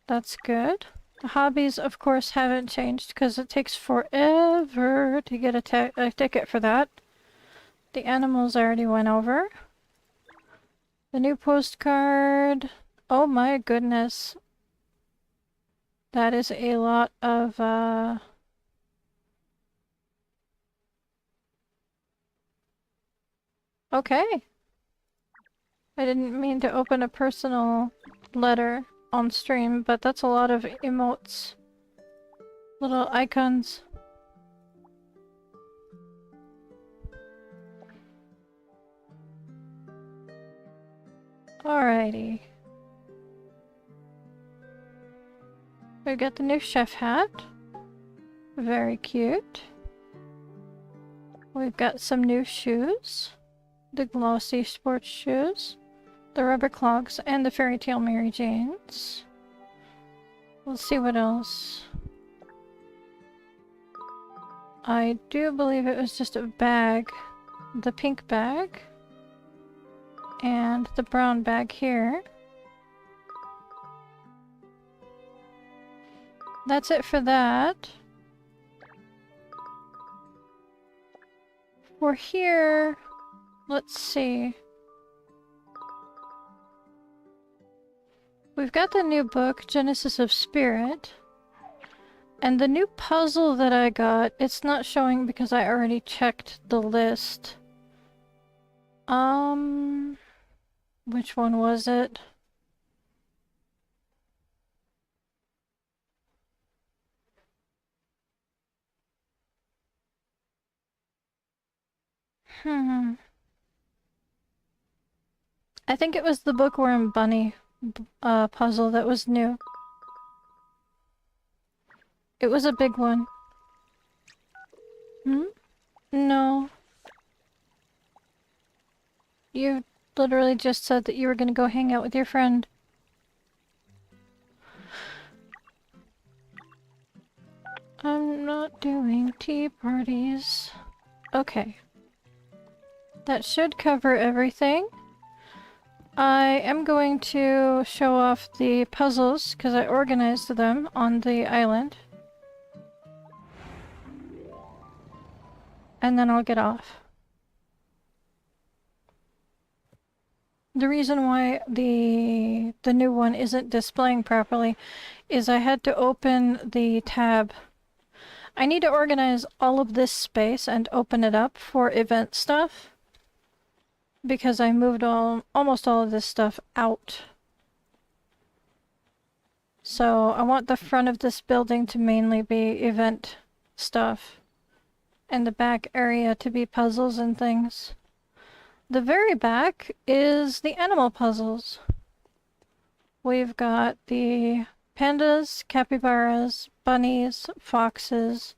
That's good. The hobbies, of course, haven't changed because it takes forever to get a ticket for that. The animals I already went over. The new postcard. Oh my goodness. That is a lot of, Okay. I didn't mean to open a personal letter on stream, but that's a lot of emotes. Little icons. Alrighty. We got the new chef hat. Very cute. We've got some new shoes. The glossy sports shoes. The rubber clogs and the fairy tale Mary Janes. We'll see what else. I do believe it was just a bag. The pink bag. And the brown bag here. That's it for that. For here, Let's see. We've got the new book, Genesis of Spirit. And the new puzzle that I got, it's not showing because I already checked the list. Which one was it? I think it was the Bookworm Bunny puzzle that was new. It was a big one. Hmm? No. You literally just said that you were gonna go hang out with your friend. I'm not doing tea parties. Okay. That should cover everything. I am going to show off the puzzles because I organized them on the island. And then I'll get off. The reason why the new one isn't displaying properly is I had to open the tab. I need to organize all of this space and open it up for event stuff because I moved almost all of this stuff out. So I want the front of this building to mainly be event stuff and the back area to be puzzles and things. The very back is the animal puzzles. We've got the pandas, capybaras, bunnies, foxes,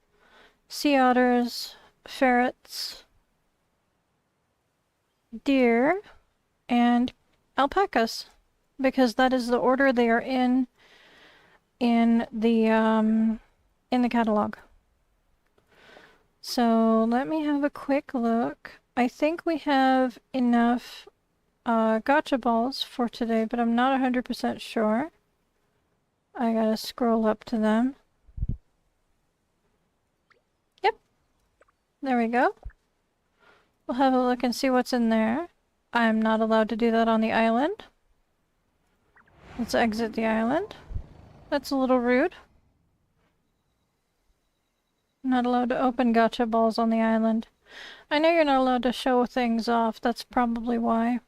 sea otters, ferrets, deer, and alpacas, because that is the order they are in the catalog. So let me have a quick look. I think we have enough gotcha balls for today, but I'm not 100% sure. I gotta scroll up to them. Yep. There we go. We'll have a look and see what's in there. I'm not allowed to do that on the island. Let's exit the island. That's a little rude. Not allowed to open gotcha balls on the island. I know you're not allowed to show things off, that's probably why.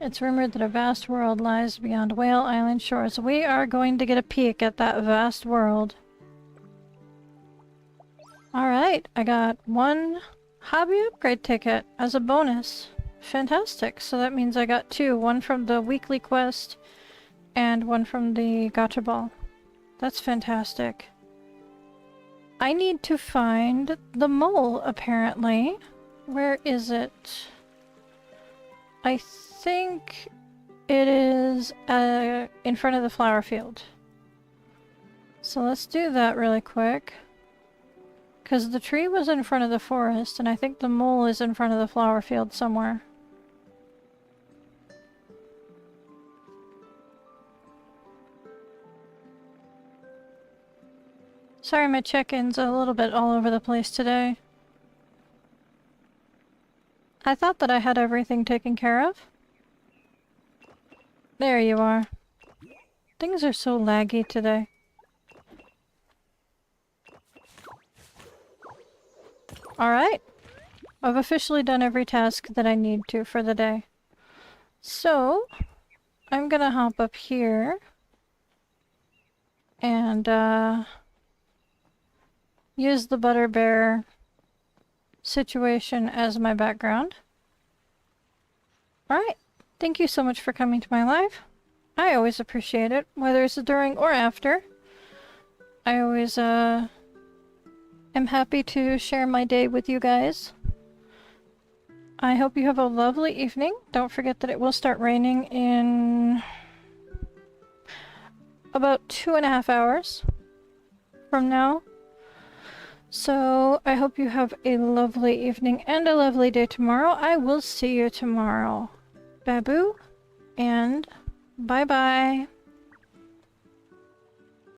It's rumored that a vast world lies beyond Whale Island shores. We are going to get a peek at that vast world. Alright, I got one hobby upgrade ticket as a bonus. Fantastic. So that means I got two. One from the weekly quest and one from the gotcha ball. That's fantastic. I need to find the mole, apparently. Where is it? I think it is in front of the flower field. So let's do that really quick. Because the tree was in front of the forest, and I think the mole is in front of the flower field somewhere. Sorry, my check-in's a little bit all over the place today. I thought that I had everything taken care of. There you are. Things are so laggy today. Alright. I've officially done every task that I need to for the day. So, I'm gonna hop up here and use the butter bear situation as my background. Alright. Thank you so much for coming to my live. I always appreciate it, whether it's during or after. I always am happy to share my day with you guys. I hope you have a lovely evening. Don't forget that it will start raining in about 2.5 hours. from now. So I hope you have a lovely evening and a lovely day tomorrow. I will see you tomorrow. Babu, and bye-bye.